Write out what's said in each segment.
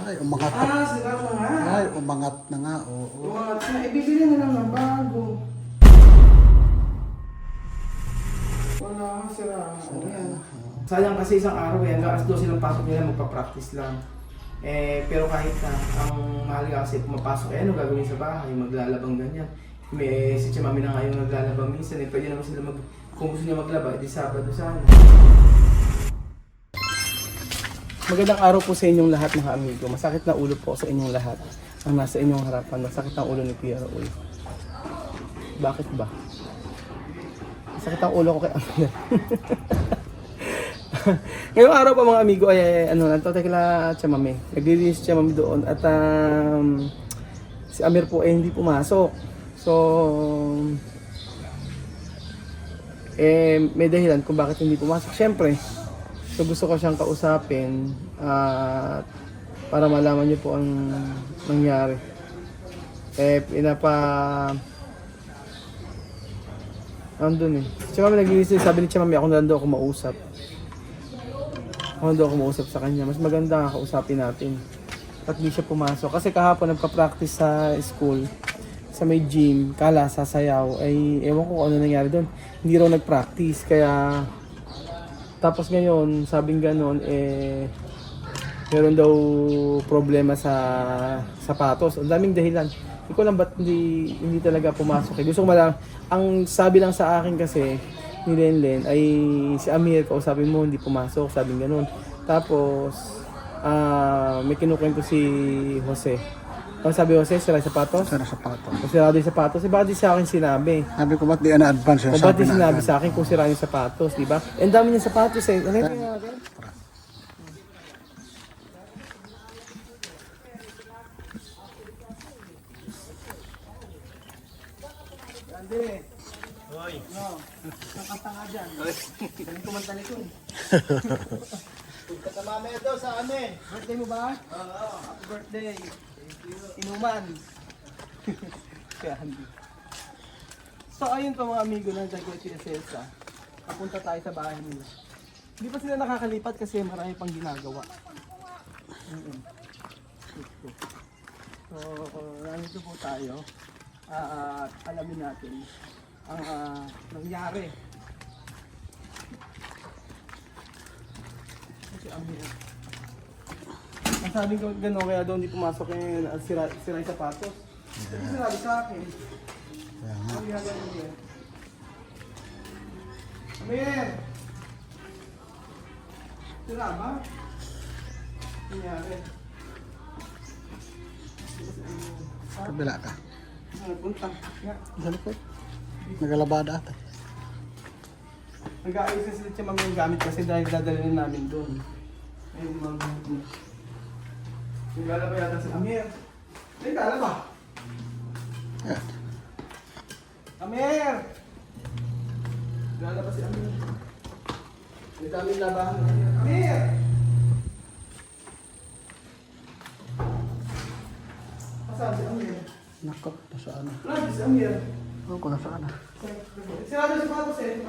Ay, umangat na. Sira na nga. Ay, umangat na nga, oo. Umangat na. Ibibili na lang ng bago. Wala nga, sira. Ayan. Sayang kasi isang araw eh. Hanggang alas 12 ng pasok nila, magpa-practice lang. Pero kahit na, ang mahalaga kasi pumapasok, ano gagawin sa bahay, maglalabang ganyan. Si Chamami na nga yung naglalaba minsan, pwede naman sila kung gusto niya maglaba, di Sabado sana. Magandang araw po sa inyong lahat mga amigo. Masakit na ulo po sa inyong lahat. Ang nasa inyong harapan, masakit na ulo ni Kuya Raul. Bakit ba? Masakit ang ulo ko kay Amir. Ngayong araw pa mga amigo ay nantotay kila Chamami. Nag-release si Chamami doon at si Amir po ay hindi pumasok. So may dahilan kung bakit hindi pumasok. Siyempre, so gusto ko siyang kausapin para malaman niyo po ang nangyari. Andun eh. Si Chamami nag-release, sabi ni Chamami ako nandun ako mausap. Ako nandun ako mausap sa kanya. Mas maganda kausapin natin. At hindi siya pumasok. Kasi kahapon nagpa-practice sa school. Sa may gym, kala sasayaw. Ay ewan ko kung ano nangyari doon. Hindi raw nag-practice. Kaya tapos ngayon, sabing ganon, meron daw problema sa sapatos. Ang daming dahilan. Hindi ko alam ba't hindi talaga pumasok. Gusto ko malang, ang sabi lang sa akin kasi ni Lenlen ay si Amir, kausapin mo, hindi pumasok, sabing ganon. Tapos, may kinukwento si Jose. Ang sabi Jose, sira yung sapatos? Sira sapatos. Kung sira yung sapatos, bakit di sa akin sinabi? Sabi ko, ba't di na-advance? O ba't di sinabi sa akin kung sira yung sapatos, di ba? Ang dami niyang sapatos eh. Ano yung natin? Grande. Hoy. No. Nakanta nga dyan. Galing kumanta nito eh. Katamame daw sa amin. Birthday mo ba? Oo. Happy birthday. Inuman. Kaya hindi. So ayun pa mga amigo ng Jaguar Celsa. Papunta tayo sa bahay nila. Hindi pa sila nakakalipat kasi marami pang ginagawa. So nandito po tayo. Alamin natin ang nangyari. Kasi ang sabi ko gano'n kaya doon hindi pumasok yung sira yung sapatos. Kasi sinabi sa akin. Ang ginagawa niya. Amir! Sira ba? Nangyari. Kabila ka. Punta. Sa likod. Nagalabada ata. Nag-aayos na sila siya yung gamit kasi dahil dadalhin namin doon. Ayun mga gamit mo. Yung gala ba yata si Amir? Ay, gala ba? Yan. Amir! Gala ba si Amir? May daming labahan na Amir. Amir! Nasaan si Amir? Nako, nasaan na? Nasaan si Amir? Ewan ko nasaan na. Sirado si Patos eh.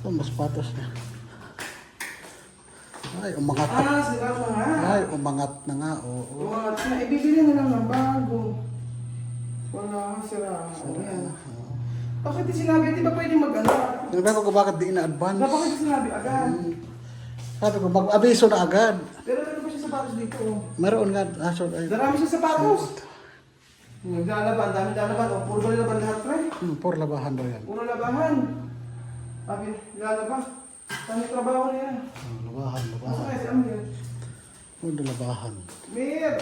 Saan mas patos niya? Ay, umangat na. Sira na nga. Ay, umangat na nga, oo. Umangat na. Ibibili na lang ng bago. Wala nga, sira. Ayan. Bakit di sinabi? Di ba pwede mag-ano? Sinabi ko bakit di na-advance? Bakit di sinabi agad? Sabi ko, mag-abiso na agad. Pero ano ba siya sapatos dito? Meron nga, ay. Darami siya sapatos. Naglalaban, dami lalaban. O, puro lalaban lahat, pre. Puro labahan daw yan. Puro labahan. Sabi, lalaba. Dami trabaho niya. Labahan, Masa labahan. kaya si Amir? Puro labahan. Amir!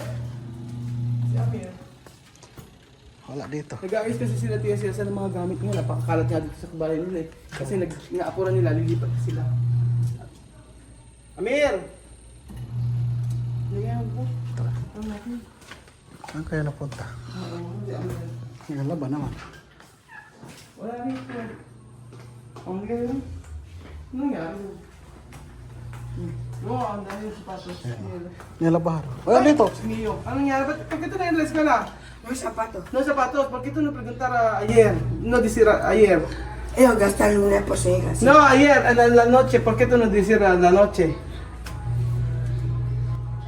Si Amir. Wala dito. Nag-aayos kasi sila sa mga gamit nila. Napakakalat nga dito sa bahay nila eh. Kasi nag-aapuran nila, lilipat sila. Amir! Lagyan mo po. Tara. Ano natin? Saan kaya napunta? Si Amir. Ang laban naman. Wala rito. Ang lagay lang. Ano nangyari? Oo, ang dami yung sapatos. Nilabahan. Wala dito. Mio. Ano nangyari? Ba't ito na-realize ka na? No sapato. No sapatos, ¿por qué tú no preguntar ayer? No decir ayer. Ellos gastaron una posega. No, ayer, en la noche, ¿por qué tú no decir la noche?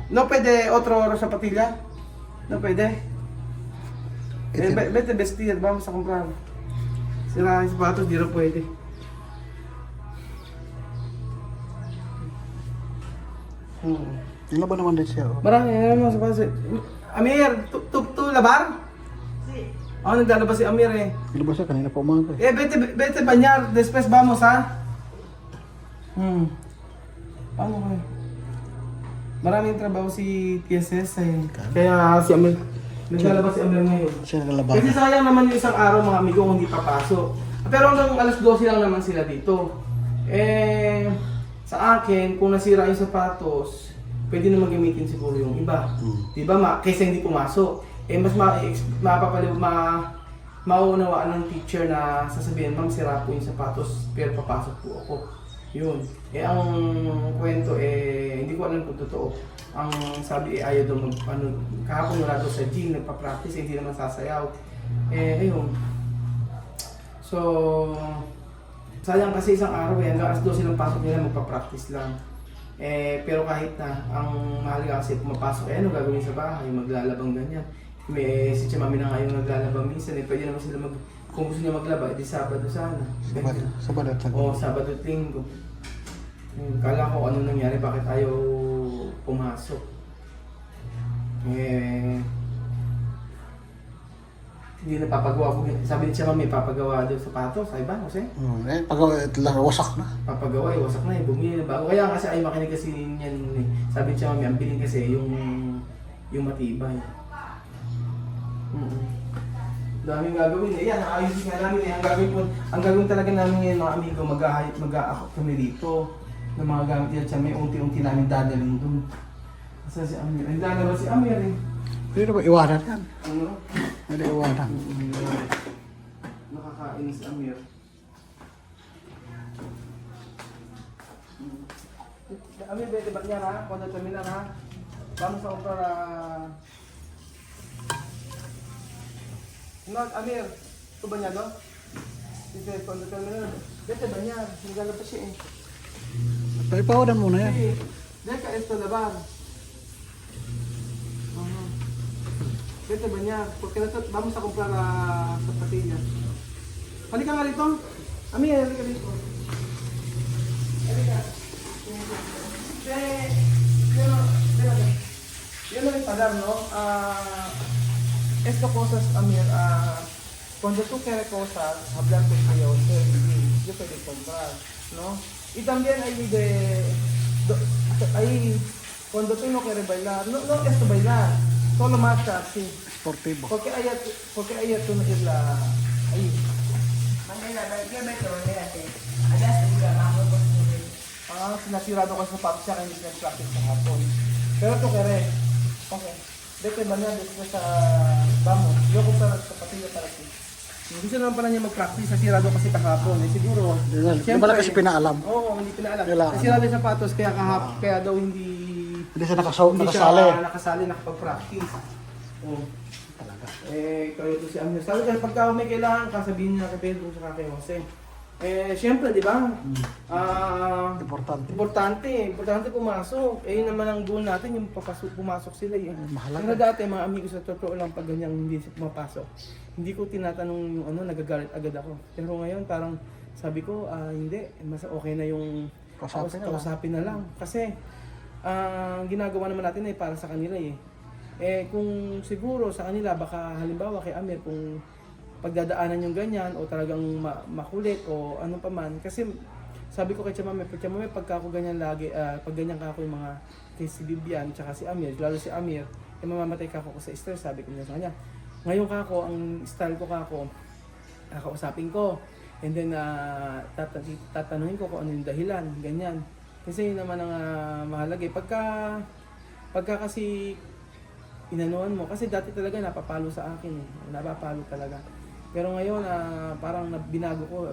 No pwede otro sapatilla? No pwede? Vete vestir, vamos a comprar. Sira yung sapatos, di rin pwede. Nilaban naman din siya. Oh. Marami mga sapatos. Amir, tu labar? Ako naglalabas si Amir eh. Nilabas siya kanina pa umaga. Vete bañar, después vamos ha? Paano ko eh? Maraming trabaho si TSS eh. Kaya si Amir, naglalabas si Amir ngayon. Siya naglalabas. Kasi sayang naman yung isang araw mga amigo kung hindi papasok. Pero hanggang alas 12 lang naman sila dito. Sa akin, kung nasira yung sapatos, pwede naman gamitin siguro yung iba. Diba kaysa hindi pumasok. Mas mauunawaan ng teacher na sasabihin, ma'am, sira po yung sapatos, pero papasok po ako. Yun. Ang kwento hindi ko alam kung totoo. Ang sabi ayaw daw kahapon wala daw sa gym, nagpa-practice, hindi naman sasayaw. Ayun. So, sayang kasi isang araw hanggang alas 12 lang pasok nila, magpa-practice lang. Pero kahit na, ang mahalaga kasi pumapasok, ano gagawin sa bahay, maglalabang ganyan. Si Chamami na ngayon naglalaba minsan, pwede naman sila kung gusto niya maglaba, edi Sabado sana. Sabado at Oo, Sabado at Linggo. Kala ko ano nangyari, bakit ayaw pumasok. Hindi na papagawa ko. Sabi ni Chamami, papagawa daw sapatos, ay ba? Kasi? wasak na. Papagawa, wasak na bumili na bago. Kaya kasi ay makinig kasi niyan. Sabi ni Chamami, ang bilhin kasi yung matibay. Daming gagawin yan, ayusin nga namin ang gagawin talaga namin ngayon mga amigo, mag-a-akot kami dito ng mga gamit yan siya, may unti-unti namin dadalhin doon. Kasi si Amir, naglalabas si Amir eh. Pwede ba iwanan yan? Ano? Pwede iwanan. Nakakain si Amir. Amir, pwede ba niya ha? Kondo terminal ha? Vamos a comprar No, Amir, ito ba niya, no? Dito, kondo terminal. Dito ba niya? Naglalabas siya eh. Paipawadan muna yan. Sí, deja esto lavar. Vete a bañar, porque nosotros vamos a comprar las zapatillas. Halika nga rito. Ami, halika rito. Halika. Yo no voy a pagar, ¿no? Esto cosas, Amir, cuando tú quieres cosas, hablar con ellos, yo puedo comprar, ¿no? Y también ahí, cuando tú no quieres bailar, no es bailar, solo marcha así. Sportivo. Porque ella tú no es la... Ahí. Yo me tolera que allá se diga bajo por Sinasirado ko sa sapatos siya, hindi nag-practice sa hapon. Pero tú quieres, okay. Vete banyan, después vamos, yo comprar las zapatillas para ti. Gusto naman pala niya mag-practice, nasirado kasi kahapon. Siguro, Hindi pala kasi pinaalam. Oo, hindi pinaalam. Kailangan. Nasirado yung sapatos, kaya daw hindi Hindi siya hindi nakasali. siya nakasali, nakapag-practice. Oo. Talaga. Kaya ito si Amir. Sabi kasi pagka may kailangan ka, sabihin niya kay Pedro sa kay Jose. Siyempre, di ba? Importante pumasok. Yun naman ang goal natin, yung pumasok sila. Mahalaga. Pero dati, mga amigo, sa totoo lang, pag ganyang hindi pumapasok, hindi ko tinatanong yung nagagalit agad ako. Pero ngayon, parang sabi ko, hindi, mas okay na yung kausapin na lang. Kasi, ginagawa naman natin ay para sa kanila eh. Kung siguro sa kanila, baka halimbawa kay Amir, kung pagdadaanan yung ganyan o talagang makulit o ano pa man. Kasi sabi ko kay Chamame, pagka ako ganyan lagi, pag ganyan ka ako yung mga kay si Bibian tsaka si Amir, lalo si Amir, mamamatay ka ako sa stress, sabi ko niya sa kanya. Ngayon ka ako, ang style ko kakausapin ko. And then tatanungin ko kung ano yung dahilan, ganyan. Kasi yun naman ang mahalaga. Pagka kasi inanuan mo, kasi dati talaga napapalo sa akin napapalo talaga. Pero ngayon, parang binago ko,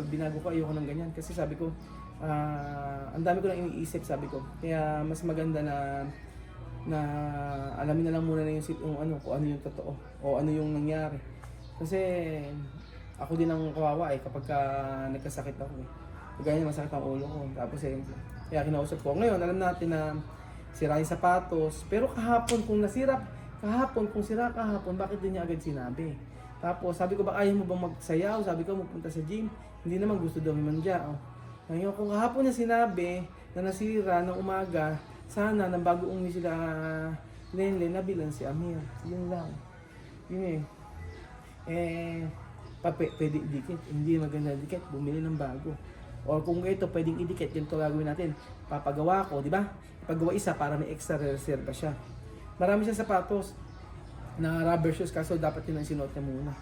ayoko ng ganyan. Kasi sabi ko, ang dami ko nang iniisip, sabi ko. Kaya mas maganda na alamin na lang muna na yung kung ano yung totoo, o ano yung nangyari. Kasi ako din ang kawawa kapag nagkasakit ako. Ganyan, masakit ang ulo ko. Tapos kaya kinausap ko. Ngayon, alam natin na sira yung sapatos. Pero kahapon kung sira kahapon, bakit din niya agad sinabi? Tapos sabi ko, ba ayaw mo bang magsayaw? Sabi ko, magpunta sa gym. Hindi naman gusto daw mimandya. Oh. Ngayon, kung kahapon niya sinabi na nasira ng umaga, sana nang bago umi sila Lenlen, nabilan si Amir. Yun lang. Yun pwede idikit. Hindi maganda idikit. Bumili ng bago. Or kung ito pwedeng idikit, ganito gagawin natin. Papagawa ko, di ba? Pagawa isa para may extra reserve siya. Marami siya sapatos na rubber shoes kaso dapat yun ang sinuot niya muna.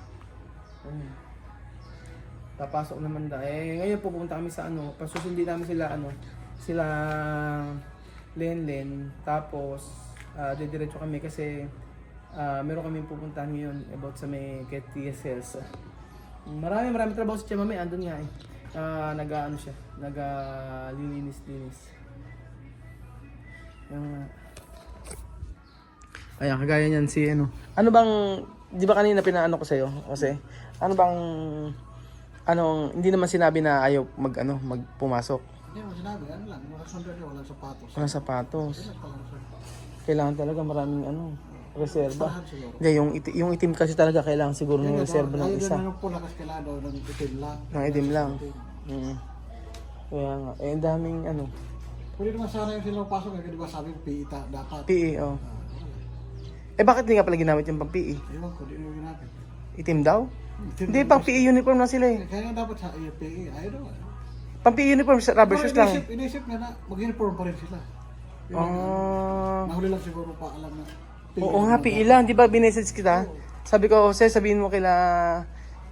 Papasok naman ngayon pupunta kami sa pasusundin namin sila Lenlen. Tapos didiretso kami kasi meron kami pupuntahan ngayon about sa may TSLs. Marami trabaho si Tia Mami, andun nga linis. Ayan, kagaya niyan si Ano bang, di ba kanina pinaano ko sa'yo? Kasi, ano bang, hindi naman sinabi na ayaw magpumasok. Hindi mo sinabi, lang, walang sapatos. Walang sapatos. Walang sapatos. Kailangan talaga maraming reserba. Sarahan siguro. Hindi, yung itim kasi talaga kailangan siguro ng reserba ng isa. Ayaw din pula kasi kailangan daw ng itim lang. Ng itim lang. Kaya nga, ang daming Pwede naman sana yung sila pasok, di ba sabi ko PE dapat. PE, oh. Bakit hindi nga pala ginamit yung pang PE? Ewan ko, di mo ginamit. Itim daw? Hindi, pang PE uniform lang sila eh. Kaya nga dapat sa PE, ayaw daw. Pang PE uniform, rubber shoes lang. Inisip na mag-uniform pa rin sila. Nahuli lang siguro pa alam na. Oo nga, PE lang. Di ba binessage kita? Sabi ko, Jose, sabihin mo kila...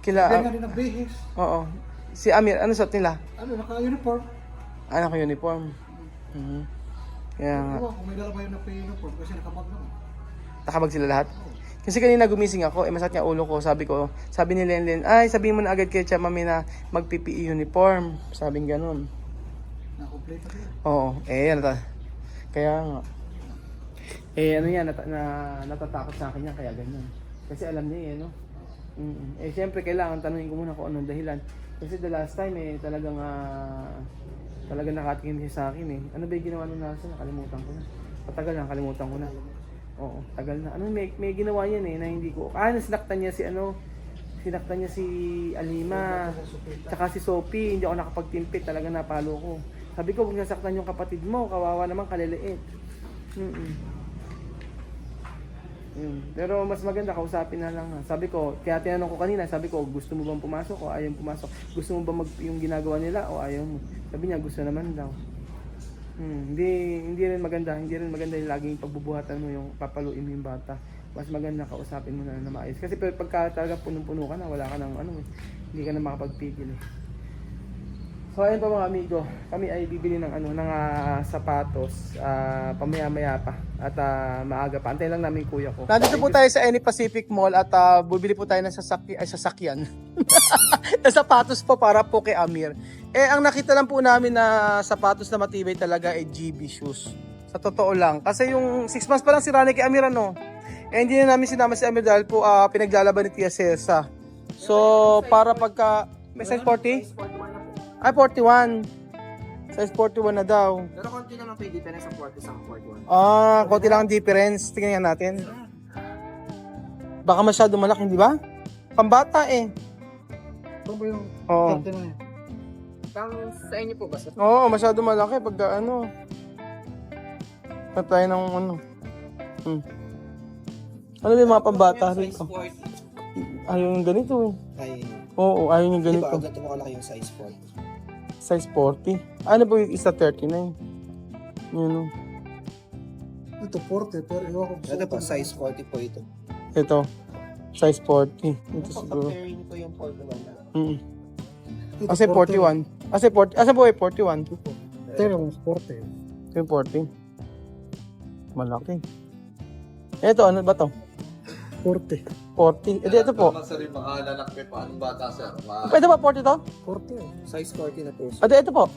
Kaya nga din ang bihis. Oo. Si Amir, ano suot nila? Naka-uniform. Naka-uniform. Kaya nga. Kung may dala pa yun na uniform kasi nakabag naman. Nakabag sila lahat? Kasi kanina gumising ako, masakit nga ulo ko. Sabi ni Lenlen, sabihin mo na agad kay Tia Mami na mag-PPE uniform. Sabing ganun. Na-complete na yun. Oo, kaya nga. Natatakot sa akin yan, kaya ganyan. Kasi alam niya no? Siyempre kailangan tanungin ko muna kung anong dahilan. Kasi the last time talagang nakatingin siya sa akin Ano ba yung ginawa nung nasa? Nakalimutan ko na. Patagal na, nakalimutan ko na. Oo, tagal na. May ginawa yan na hindi ko. Sinaktan niya si Alima. Tsaka si Sophie, hindi ako nakapagtimpit. Talaga napalo ko. Sabi ko, huwag nasaktan yung kapatid mo. Kawawa naman, kaliliit. Pero mas maganda, kausapin na lang. Sabi ko, kaya tinanong ko kanina, sabi ko, gusto mo bang pumasok o ayaw pumasok? Gusto mo ba yung ginagawa nila o ayaw mo? Sabi niya, gusto naman daw. Hindi rin maganda yung laging pagbubuhatan mo yung papaluin mo yung bata. Mas maganda kausapin mo na maayos. Kasi pagka talaga punong-puno ka na, wala ka ng hindi ka na makapagpigil So ayun pa mga amigo, kami ay bibili ng sapatos pamaya-maya pa at maaga pa. Antay lang namin kuya ko. Nandito po tayo sa Any Pacific Mall at bibili po tayo ng sasakyan. ng sapatos po para po kay Amir. Ang nakita lang po namin na sapatos na matibay talaga ay GB shoes. Sa totoo lang. Kasi yung 6 months pa lang si Rani kay Amir hindi na namin sinama si Amir dahil po pinaglalaban ni Tia Cesa. So para pagka... May size 40? Ay, 41. Size 41 na daw. Pero konti naman pa yung difference sa 40 sa 41. Konti lang ang difference. Tingnan nga natin. Baka masyado malaki, di ba? Pambata Ito ba yung 39? Sa inyo po ba, sir? Oo, masyado malaki pagka Patay ng Ano ba yung mga pambata rito? Ayaw yung ganito Oo, ayaw yung ganito. Di ba, ganito mo kalaki yung size 40? Size 40? Ano po yung isa 39? Yun Ito 40, pero iwan ko. Ito po, size 40 po ito. Ito. Size 40. Ito siguro. Compare nyo po yung 41. Kasi 41. Kasi 40. Asa po 41? Ito yung 40. Ito yung 40. Malaki. Ito, ano ba to? 40. 40. Ito po. Sir, yung mga lalaki pa, anong bata, sir? Pwede ba 40 to? 40. Size 40 na po. Ito po.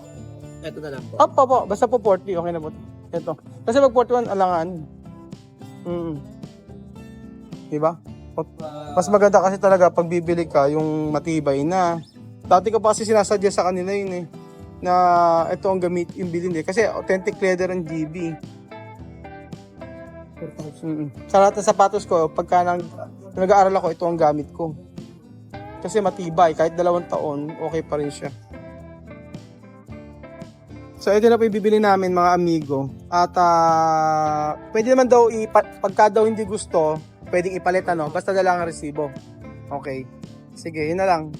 Ito na lang po. Po. Basta po 40. Okay na po. Ito. Kasi pag 41, alangan. Diba? Mas maganda kasi talaga pag bibili ka, yung matibay na. Dati ko pa kasi sinasadya sa kanila yun na ito ang gamit yung bilhin Kasi authentic leather ang GB. Sa lahat ng sapatos ko, pagka nag-aaral ako, ito ang gamit ko. Kasi matibay, kahit 2 taon, okay pa rin siya. So ito na po yung bibili namin mga amigo. At pwede naman daw, pagka daw hindi gusto, pwedeng ipalit ano, basta na lang ang resibo. Okay. Sige, yun na lang.